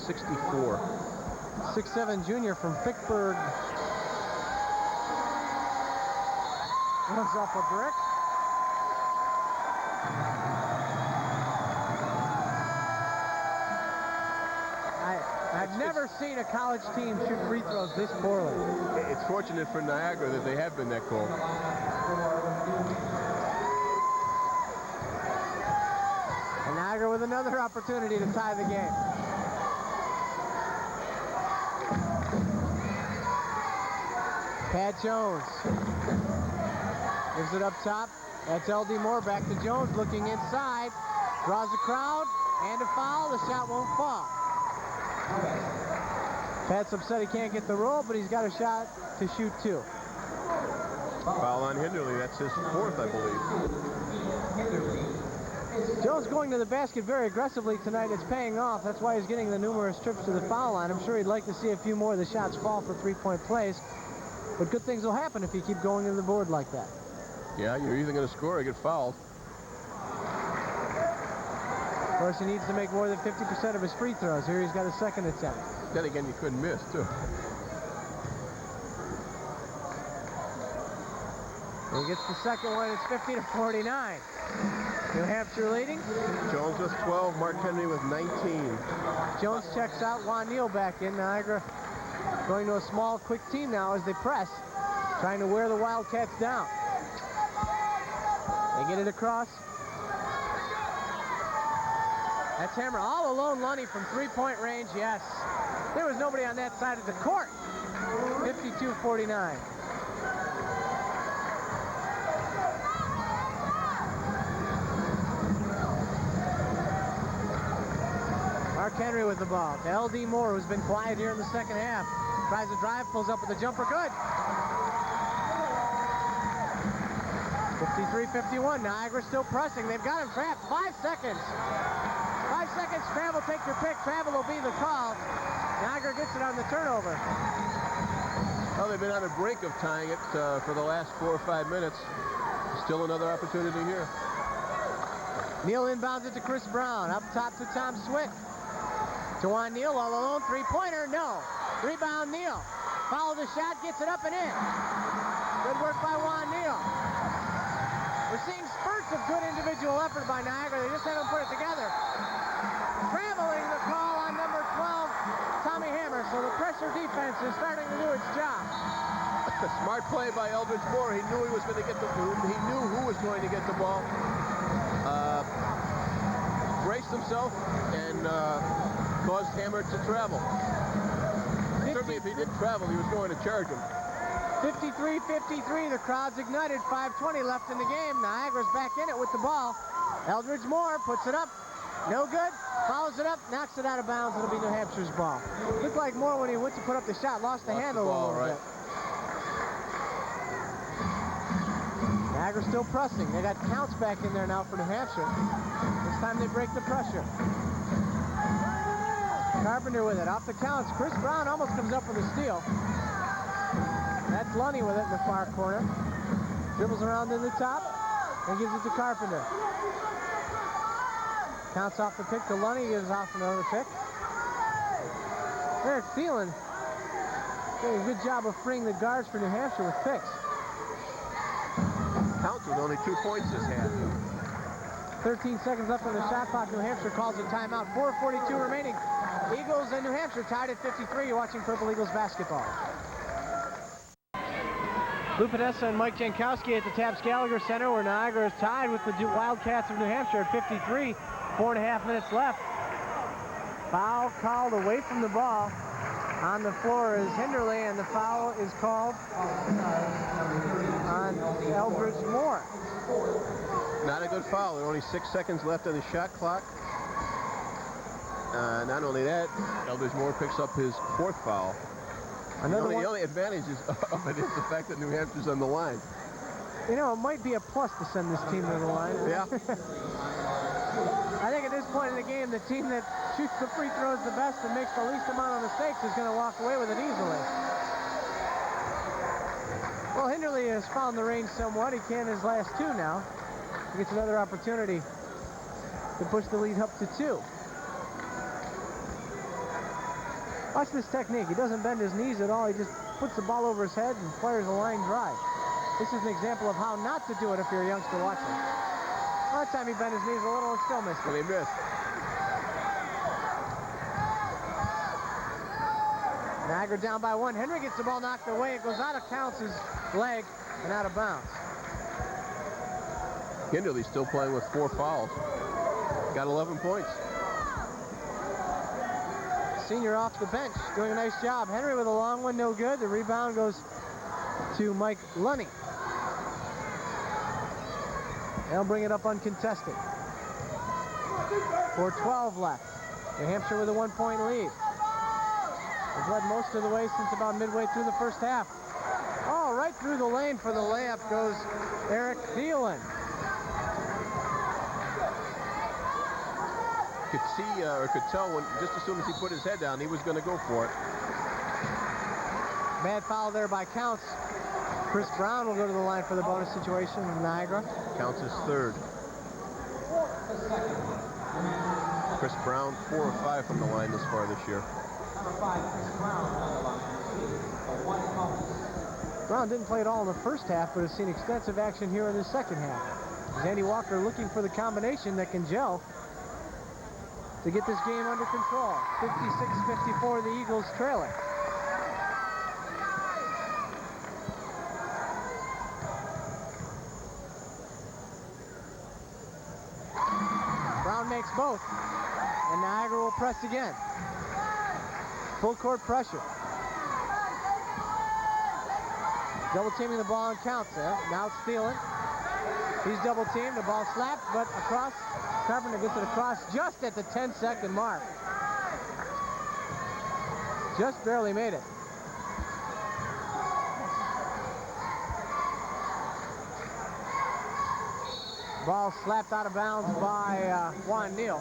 64. 6'7" junior from Vicksburg. Runs off a brick. I've never seen a college team shoot free throws this poorly. It's fortunate for Niagara that they have been that cold. And Niagara with another opportunity to tie the game. Pat Jones gives it up top. That's L.D. Moore, back to Jones, looking inside. Draws the crowd, and a foul. The shot won't fall. Pat's upset he can't get the roll, but he's got a shot to shoot two. Foul on Hinderly. That's his fourth, I believe. Jones going to the basket very aggressively tonight. It's paying off. That's why he's getting the numerous trips to the foul line. I'm sure he'd like to see a few more of the shots fall for three-point plays. But good things will happen if you keep going to the board like that. Yeah, you're either going to score or get fouled. Of course, he needs to make more than 50% of his free throws. Here he's got a second attempt. Then again, you couldn't miss, too. He gets the second one. It's 50-49. New Hampshire leading. Jones with 12, Mark Henry with 19. Jones checks out. Juan Neal back in. Niagara going to a small, quick team now as they press, trying to wear the Wildcats down. They get it across. That's Hammer all alone. Lunny from three-point range. Yes. There was nobody on that side of the court. 52-49. Mark Henry with the ball. To L.D. Moore, who's been quiet here in the second half. Tries to drive, pulls up with a jumper. Good. 53-51. Niagara still pressing. They've got him trapped. 5 seconds. 5 seconds. Travel, take your pick. Travel will be the call. Niagara gets it on the turnover. Well, they've been on the brink of tying it for the last 4 or 5 minutes. Still another opportunity here. Neal inbounds it to Chris Brown. Up top to Tom Swick. To Juan Neal all alone. Three-pointer. No. Rebound Neal. Follow the shot. Gets it up and in. Good work by Juan Neal. We're seeing spurts of good individual effort by Niagara. They just haven't put it together. Traveling the call on number 12, Tommy Hammer. So the pressure defense is starting to do its job. A smart play by Eldridge Moore. He knew he was going to get the. He knew who was going to get the ball. Braced himself and caused Hammer to travel. Certainly, if he didn't travel, he was going to charge him. 53-53. The crowd's ignited. 5:20 left in the game. Niagara's back in it with the ball. Eldridge Moore puts it up. No good. Follows it up. Knocks it out of bounds. It'll be New Hampshire's ball. Looked like Moore when he went to put up the shot. Lost the handle a little bit. Niagara's still pressing. They got Counts back in there now for New Hampshire. This time they break the pressure. Carpenter with it. Off the Counts. Chris Brown almost comes up with a steal. That's Lunny with it in the far corner. Dribbles around in the top and gives it to Carpenter. Counts off the pick to Lunny. Gives off another pick. Eric Thielen doing a good job of freeing the guards for New Hampshire with picks. Counts with only 2 points this half. 13 seconds left on the shot clock. New Hampshire calls a timeout. 4:42 remaining. Eagles and New Hampshire tied at 53. You're watching Purple Eagles basketball. Lou Podesta and Mike Jankowski at the Tabs Gallagher Center, where Niagara is tied with the Wildcats of New Hampshire at 53. 4.5 minutes left. Foul called away from the ball. On the floor is Hinderly, and the foul is called on Eldridge Moore. Not a good foul. There are only 6 seconds left on the shot clock. Not only that, Eldridge Moore picks up his 4th foul. The only advantage of it is the fact that New Hampshire's on the line. You know, it might be a plus to send this team to the line. Yeah. I think at this point in the game, the team that shoots the free throws the best and makes the least amount of mistakes is going to walk away with it easily. Well, Hinderly has found the range somewhat. He can his last 2 now. He gets another opportunity to push the lead up to 2. Watch this technique. He doesn't bend his knees at all. He just puts the ball over his head and fires a line drive. This is an example of how not to do it if you're a youngster watching. One time he bent his knees a little and still missed it. Well, he missed. Niagara down by 1. Henry gets the ball knocked away. It goes out of Counts' leg and out of bounds. Kinderly's still playing with 4 fouls. Got 11 points. Senior off the bench, doing a nice job. Henry with a long one, no good. The rebound goes to Mike Lunny. They'll bring it up uncontested. 4:12 left. New Hampshire with a 1-point lead. They've led most of the way since about midway through the first half. Oh, right through the lane for the layup goes Eric Thielen. Could see or could tell when just as soon as he put his head down, he was going to go for it. Bad foul there by Counts. Chris Brown will go to the line for the bonus situation in Niagara. Counts his 3rd. Chris Brown 4 or 5 from the line this far this year. Brown didn't play at all in the first half, but has seen extensive action here in the second half. Andy Walker looking for the combination that can gel to get this game under control. 56-54, the Eagles trailing. Brown makes both, and Niagara will press again. Full court pressure. Double teaming the ball and Counts there. Now it's Thielen. He's double teamed. The ball slapped, but across. Carpenter gets it across just at the 10-second mark. Just barely made it. Ball slapped out of bounds by Juan Neal.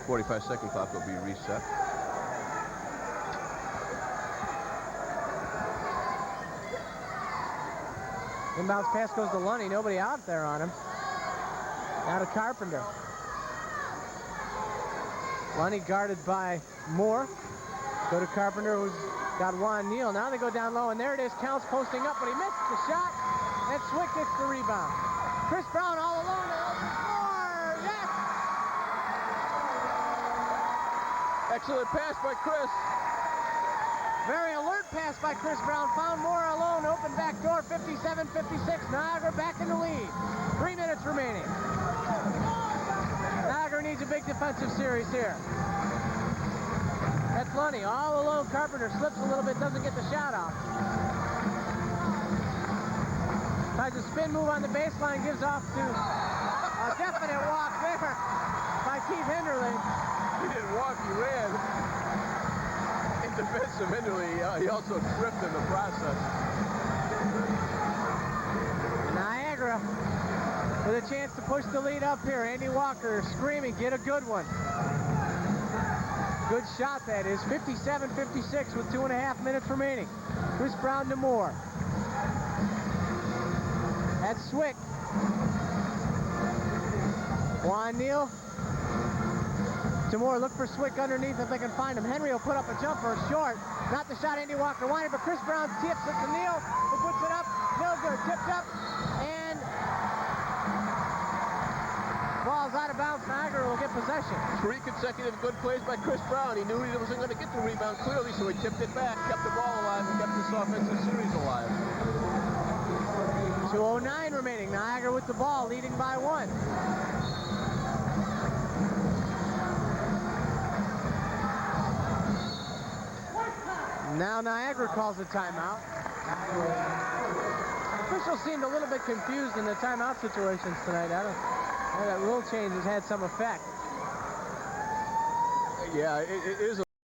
45-second clock will be reset. Inbounds pass goes to Lunny. Nobody out there on him. Now to Carpenter. Lunny guarded by Moore. Go to Carpenter, who's got Juan Neal. Now they go down low, and there it is. Counts posting up, but he missed the shot. And Swick gets the rebound. Chris Brown all alone. Moore, yes! Excellent pass by Chris. Very alert pass by Chris Brown. Found Moore alone. Open back door. 57-56. Niagara back in the lead. 3 minutes remaining. Niagara needs a big defensive series here. That's Lunny. All alone. Carpenter slips a little bit. Doesn't get the shot off. Tries a spin move on the baseline. Gives off to a definite walk there by Keith Hinderly. He didn't walk. He ran. In defense of Hinderly, he also tripped in the process. Niagara with a chance to push the lead up here. Andy Walker screaming, get a good one. Good shot that is. 57-56 with 2.5 minutes remaining. Chris Brown to Moore. That's Swick. Juan Neal to Moore. Look for Swick underneath if they can find him. Henry will put up a jumper short. Not the shot Andy Walker wanted, but Chris Brown tips it to Neal, who puts it up. No good. Tipped up. And ball's out of bounds. Niagara will get possession. 3 consecutive good plays by Chris Brown. He knew he wasn't going to get the rebound clearly, so he tipped it back, kept the ball alive, and kept this offensive series alive. 2:09 remaining. Niagara with the ball, leading by 1. Now Niagara calls a timeout. Officials seemed a little bit confused in the timeout situations tonight. That rule change has had some effect. Yeah, it is a